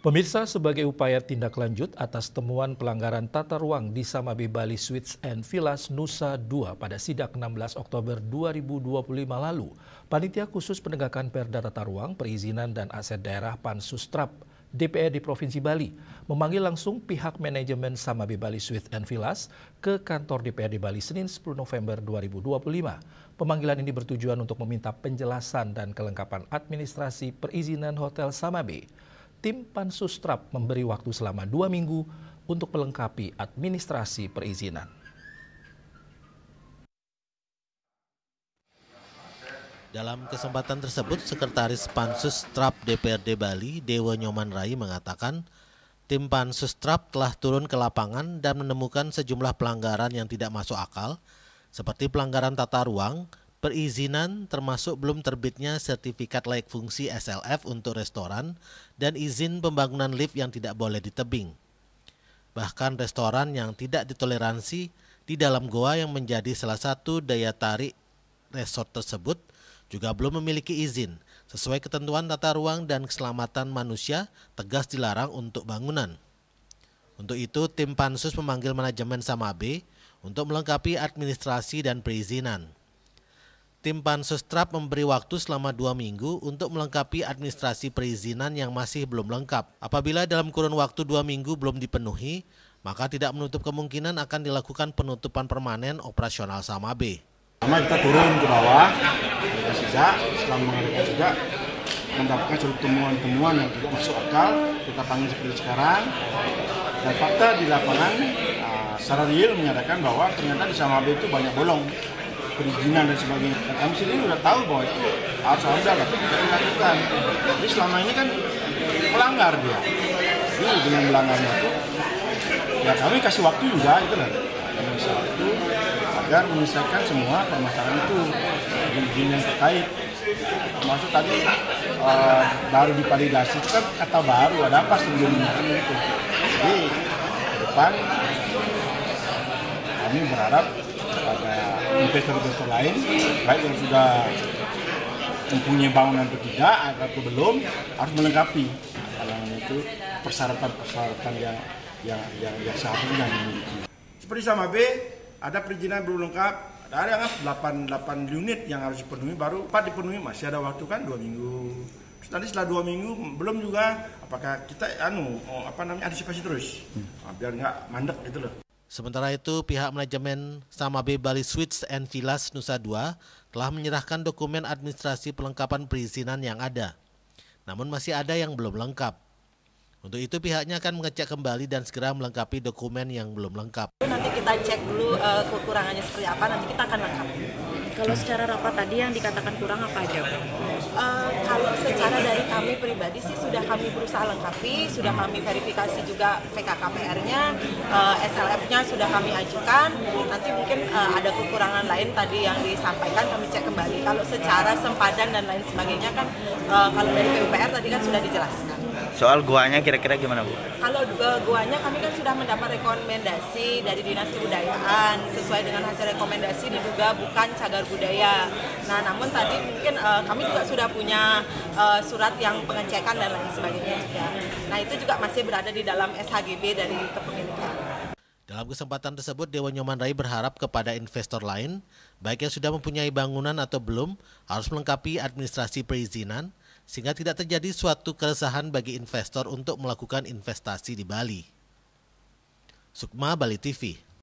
Pemirsa, sebagai upaya tindak lanjut atas temuan pelanggaran tata ruang di Samabe Bali Suites and Villas Nusa Dua pada sidak 16 Oktober 2025 lalu, Panitia Khusus Penegakan Perda Tata Ruang, Perizinan dan Aset Daerah Pansustrap DPRD Provinsi Bali memanggil langsung pihak manajemen Samabe Bali Suites and Villas ke kantor DPRD Bali Senin 10 November 2025. Pemanggilan ini bertujuan untuk meminta penjelasan dan kelengkapan administrasi perizinan Hotel Samabe. Tim Pansustrap memberi waktu selama 2 minggu untuk melengkapi administrasi perizinan. Dalam kesempatan tersebut, Sekretaris Pansustrap DPRD Bali, Dewa Nyoman Rai mengatakan, tim Pansustrap telah turun ke lapangan dan menemukan sejumlah pelanggaran yang tidak masuk akal, seperti pelanggaran tata ruang, perizinan termasuk belum terbitnya sertifikat layak fungsi SLF untuk restoran dan izin pembangunan lift yang tidak boleh ditebing. Bahkan restoran yang tidak ditoleransi di dalam goa yang menjadi salah satu daya tarik resort tersebut juga belum memiliki izin sesuai ketentuan tata ruang dan keselamatan manusia tegas dilarang untuk bangunan. Untuk itu tim Pansus memanggil manajemen Samabe untuk melengkapi administrasi dan perizinan. Tim Pansustrap memberi waktu selama 2 minggu untuk melengkapi administrasi perizinan yang masih belum lengkap. Apabila dalam kurun waktu 2 minggu belum dipenuhi, maka tidak menutup kemungkinan akan dilakukan penutupan permanen operasional Samabe. Pertama kita turun ke bawah, setelah mengadakan juga mendapatkan seluruh temuan-temuan yang tidak masuk akal, kita panggil seperti sekarang. Dan fakta di lapangan secara real menyatakan bahwa ternyata di Samabe itu banyak bolong, perizinan dan sebagainya. Dan kami sendiri sudah tahu bahwa itu harus ada, tapi tidak dilakukan. Jadi selama ini kan melanggar dia. Jadi dengan melanggarnya itu, ya kami kasih waktu juga itu lah. Kami kasih waktu agar menyelesaikan semua permasalahan itu, izin yang terkait. Termasuk tadi baru divalidasi itu kan kata baru, ada apa sebelumnya kan itu. Jadi ke depan kami berharap pada investor-investor lain, baik yang sudah mempunyai bangunan atau tidak, atau belum, harus melengkapi itu persyaratan-persyaratan yang seharusnya dimiliki. Seperti Samabe, ada perizinan belum lengkap, ada yang 8 unit yang harus dipenuhi, baru 4 dipenuhi, masih ada waktu kan 2 minggu. Terus nanti setelah 2 minggu belum juga, apakah kita antisipasi terus, biar nggak mandek gitu loh. Sementara itu, pihak manajemen Samabe Bali Suites and Villas Nusa Dua telah menyerahkan dokumen administrasi pelengkapan perizinan yang ada. Namun masih ada yang belum lengkap. Untuk itu pihaknya akan mengecek kembali dan segera melengkapi dokumen yang belum lengkap. Nanti kita cek dulu kekurangannya seperti apa, nanti kita akan lengkapi. Kalau secara rapat tadi yang dikatakan kurang apa aja? Kalau secara dari kami pribadi sih sudah kami berusaha lengkapi, sudah kami verifikasi juga PKKPR-nya, SLF-nya sudah kami ajukan. Nanti mungkin ada kekurangan lain tadi yang disampaikan, kami cek kembali. Kalau secara sempadan dan lain sebagainya kan, kalau dari PUPR tadi kan sudah dijelaskan. Soal guanya kira-kira gimana, Bu? Kalau guanya kami kan sudah mendapat rekomendasi dari Dinas Kebudayaan, sesuai dengan hasil rekomendasi diduga bukan cagar budaya. Nah, namun tadi mungkin kami juga sudah punya surat yang pengecekan dan lain sebagainya juga. Nah, itu juga masih berada di dalam SHGB dari kepemilikan. Dalam kesempatan tersebut, Dewa Nyoman Rai berharap kepada investor lain, baik yang sudah mempunyai bangunan atau belum, harus melengkapi administrasi perizinan, sehingga tidak terjadi suatu keresahan bagi investor untuk melakukan investasi di Bali. Sukma, Bali TV.